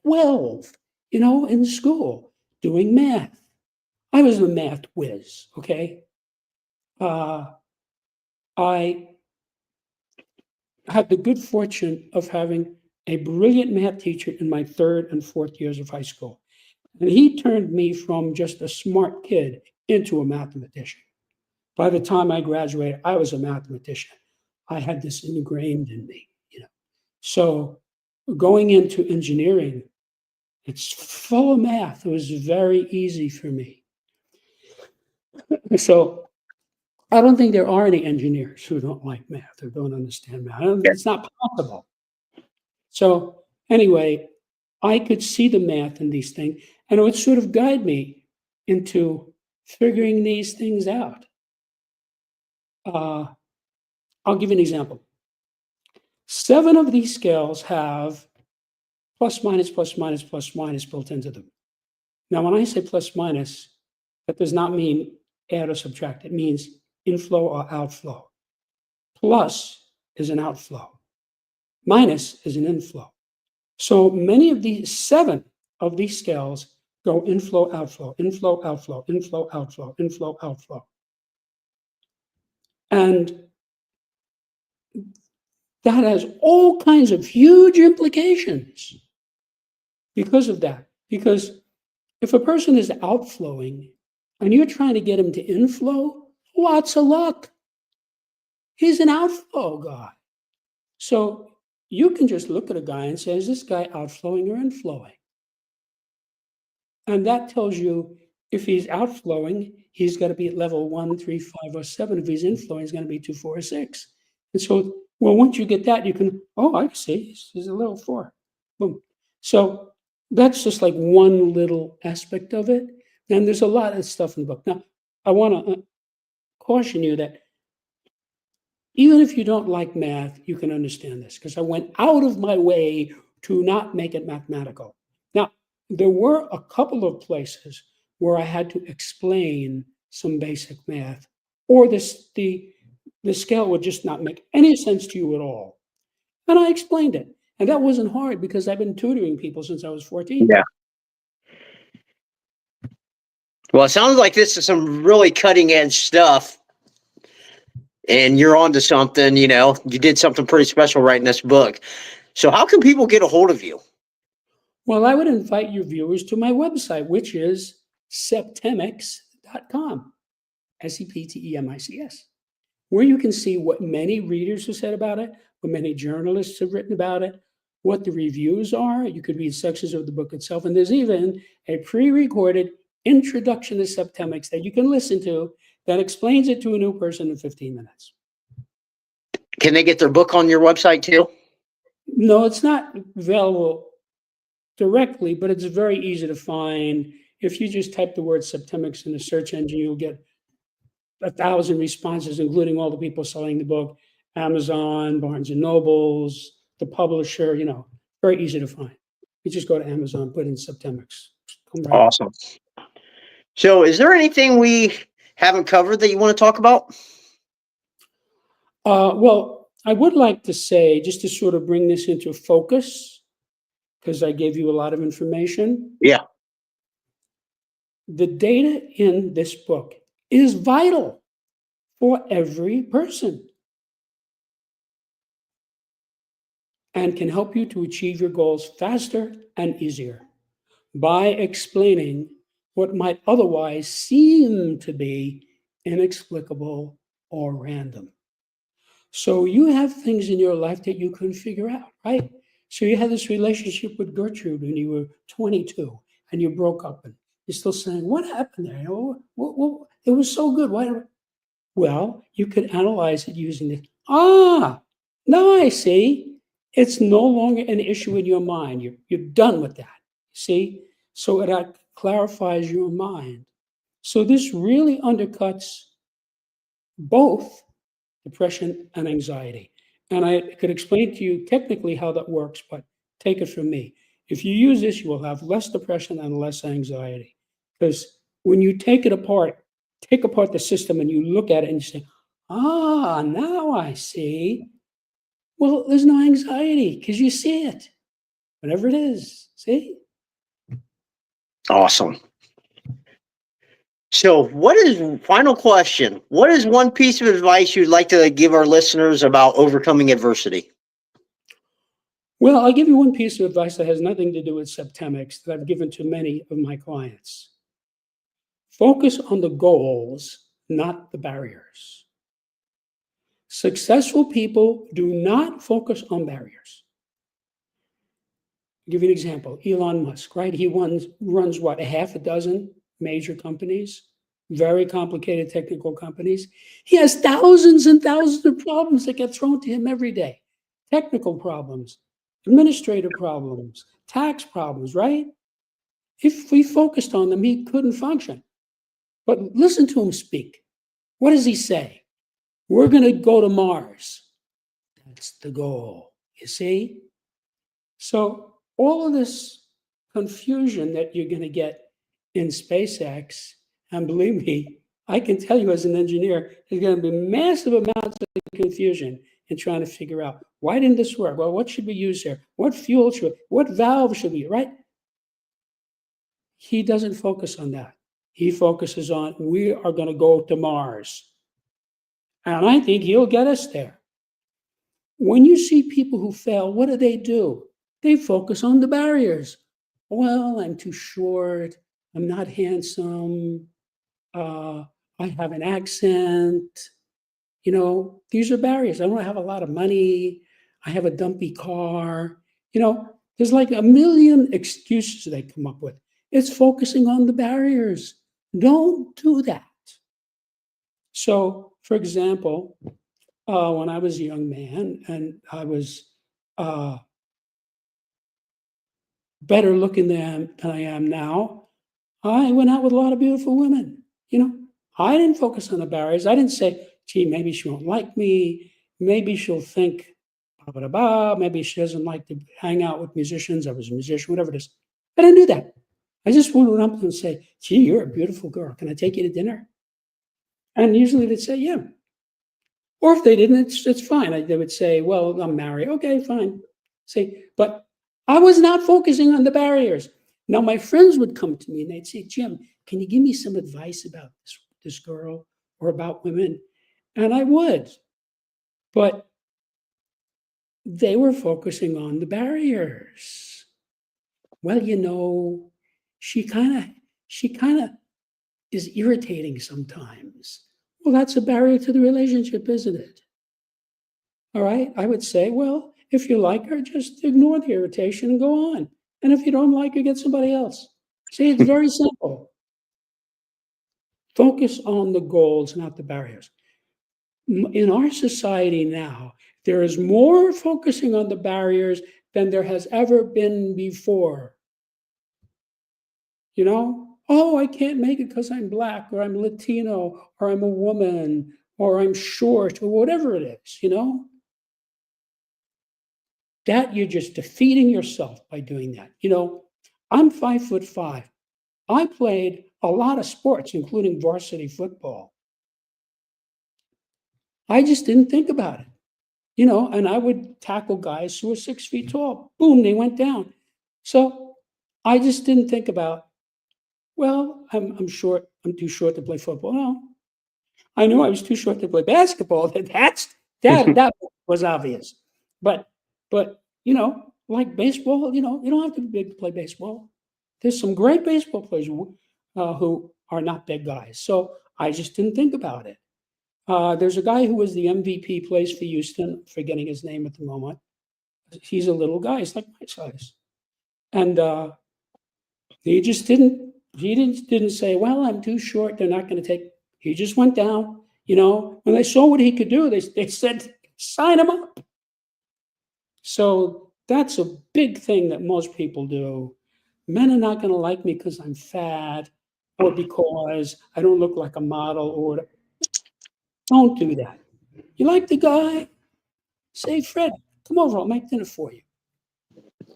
12, in school, doing math. I was a math whiz, okay? I had the good fortune of having a brilliant math teacher in my third and fourth years of high school. And he turned me from just a smart kid into a mathematician. By the time I graduated, I was a mathematician. I had this ingrained in me, So going into engineering, it's full of math. It was very easy for me. So I don't think there are any engineers who don't like math or don't understand math. It's not possible. So anyway, I could see the math in these things, and it would sort of guide me into figuring these things out. I'll give you an example. 7 of these scales have plus, minus, plus, minus, plus, minus built into them. Now, when I say plus, minus, that does not mean add or subtract. It means inflow or outflow. Plus is an outflow. Minus is an inflow. So many of these, 7 of these scales go inflow, outflow, inflow, outflow, inflow, outflow, inflow, outflow. And that has all kinds of huge implications because of that. Because if a person is outflowing and you're trying to get him to inflow, lots of luck. He's an outflow guy. So you can just look at a guy and say, is this guy outflowing or inflowing? And that tells you if he's outflowing, he's got to be at level 1, 3, 5, or 7. If he's inflowing, he's going to be 2, 4, or 6. And so, once you get that, you can, I see, he's a level 4. Boom. So that's just like one little aspect of it. And there's a lot of stuff in the book. Now, I want to caution you that even if you don't like math, you can understand this, because I went out of my way to not make it mathematical. Now, there were a couple of places where I had to explain some basic math, or the scale would just not make any sense to you at all. And I explained it. And that wasn't hard because I've been tutoring people since I was 14. Yeah. Well, it sounds like this is some really cutting edge stuff, and you're onto something. You know, you did something pretty special writing this book. So, how can people get a hold of you? Well, I would invite your viewers to my website, which is septemics.com, SEPTEMICS, where you can see what many readers have said about it, what many journalists have written about it, what the reviews are. You could read sections of the book itself. And there's even a pre-recorded introduction to septemics that you can listen to that explains it to a new person in 15 minutes. Can they get their book on your website too? No, it's not available directly, but it's very easy to find. If you just type the word septemics in the search engine, you'll get 1,000 responses, including all the people selling the book, Amazon, Barnes and Nobles, the publisher, very easy to find. You just go to Amazon, put in septemics. Right. Awesome. So, is there anything we haven't covered that you want to talk about? Well, I would like to say, just to sort of bring this into focus, because I gave you a lot of information. Yeah. The data in this book is vital for every person and can help you to achieve your goals faster and easier by explaining what might otherwise seem to be inexplicable or random. So you have things in your life that you couldn't figure out, right? So you had this relationship with Gertrude when you were 22 and you broke up and you're still saying, what happened there? It was so good. Why? Well, you could analyze it using the, now I see. It's no longer an issue in your mind. You're done with that. See? So it clarifies your mind. So this really undercuts both depression and anxiety. And I could explain to you technically how that works, but take it from me. If you use this, you will have less depression and less anxiety. Because when you take apart the system and you look at it and you say, now I see. Well, there's no anxiety because you see it, whatever it is. See? Awesome. So, final question? What is one piece of advice you'd like to give our listeners about overcoming adversity? Well, I'll give you one piece of advice that has nothing to do with septemics that I've given to many of my clients. Focus on the goals, not the barriers. Successful people do not focus on barriers. I'll give you an example. Elon Musk, right? He runs what, a half a dozen major companies, very complicated technical companies. He has thousands and thousands of problems that get thrown to him every day. Technical problems, administrative problems, tax problems, right? If we focused on them, he couldn't function. But listen to him speak. What does he say? We're going to go to Mars. That's the goal, you see? So all of this confusion that you're going to get in SpaceX, and believe me, I can tell you as an engineer, there's going to be massive amounts of confusion in trying to figure out, why didn't this work? Well, what should we use here? What fuel what valve should we, right? He doesn't focus on that. He focuses on, we are going to go to Mars. And I think he'll get us there. When you see people who fail, what do? They focus on the barriers. Well, I'm too short. I'm not handsome. I have an accent. These are barriers. I don't have a lot of money. I have a dumpy car. There's like a million excuses they come up with. It's focusing on the barriers. Don't do that. So, for example, when I was a young man and I was better looking than I am now, I went out with a lot of beautiful women. I didn't focus on the barriers. I didn't say, gee, maybe she won't like me. Maybe she'll think, maybe she doesn't like to hang out with musicians. I was a musician, whatever it is. I didn't do that. I just went up and say, gee, you're a beautiful girl. Can I take you to dinner? And usually they'd say, yeah. Or if they didn't, it's fine. They would say, well, I'm married. Okay, fine. See, but I was not focusing on the barriers. Now, my friends would come to me and they'd say, Jim, can you give me some advice about this girl or about women? And I would. But they were focusing on the barriers. Well, she kind of is irritating sometimes. Well, that's a barrier to the relationship, isn't it? All right. I would say, well, if you like her, just ignore the irritation and go on. And if you don't like her, get somebody else. See, it's very simple. Focus on the goals, not the barriers. In our society now, there is more focusing on the barriers than there has ever been before. Oh, I can't make it because I'm Black or I'm Latino or I'm a woman or I'm short or whatever it is, that you're just defeating yourself by doing that. I'm 5'5". I played a lot of sports, including varsity football. I just didn't think about it, and I would tackle guys who were 6 feet tall. Boom, they went down. So I just didn't think about, well, I'm short. I'm too short to play football. No, I knew I was too short to play basketball. That was obvious. But like baseball, you don't have to be big to play baseball. There's some great baseball players who are not big guys. So I just didn't think about it. There's a guy who was the MVP, plays for Houston, forgetting his name at the moment. He's a little guy. He's like my size. And he didn't say, well, I'm too short. They're not going to take. He just went down. When they saw what he could do, they said, sign him up. So that's a big thing that most people do. Men are not going to like me because I'm fat or because I don't look like a model or whatever. Don't do that. You like the guy? Say, Fred, come over. I'll make dinner for you.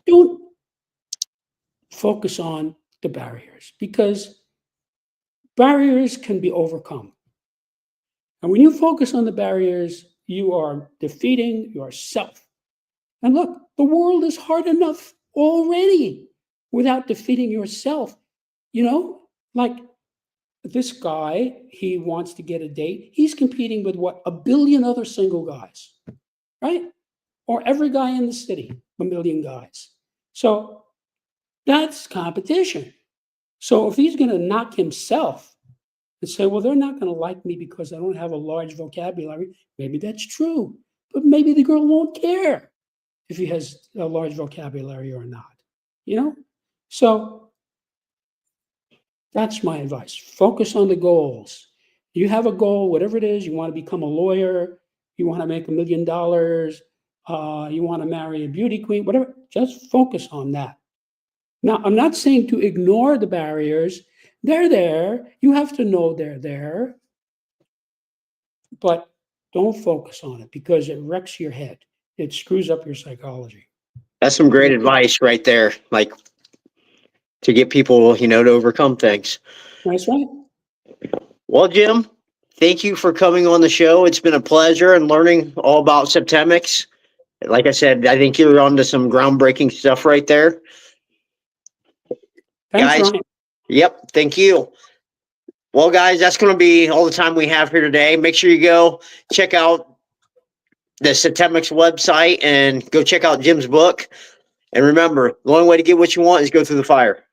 Don't focus on the barriers because barriers can be overcome. And when you focus on the barriers, you are defeating yourself. And look, the world is hard enough already without defeating yourself. Like this guy, he wants to get a date. He's competing with what? 1 billion other single guys, right? Or every guy in the city, 1 million guys. So that's competition. So if he's going to knock himself and say, well, they're not going to like me because I don't have a large vocabulary, maybe that's true. But maybe the girl won't care if he has a large vocabulary or not, So that's my advice. Focus on the goals. You have a goal, whatever it is, you want to become a lawyer, you want to make $1 million, you want to marry a beauty queen, whatever, just focus on that. Now, I'm not saying to ignore the barriers. They're there. You have to know they're there. But don't focus on it because it wrecks your head. It screws up your psychology. That's some great advice right there. Like to get people, to overcome things. That's right. Well, Jim, thank you for coming on the show. It's been a pleasure and learning all about septemics. Like I said, I think you're onto some groundbreaking stuff right there. Thanks, guys. Ryan. Yep. Thank you. Well, guys, that's going to be all the time we have here today. Make sure you go check out the Septemics website and go check out Jim's book. And remember, the only way to get what you want is go through the fire.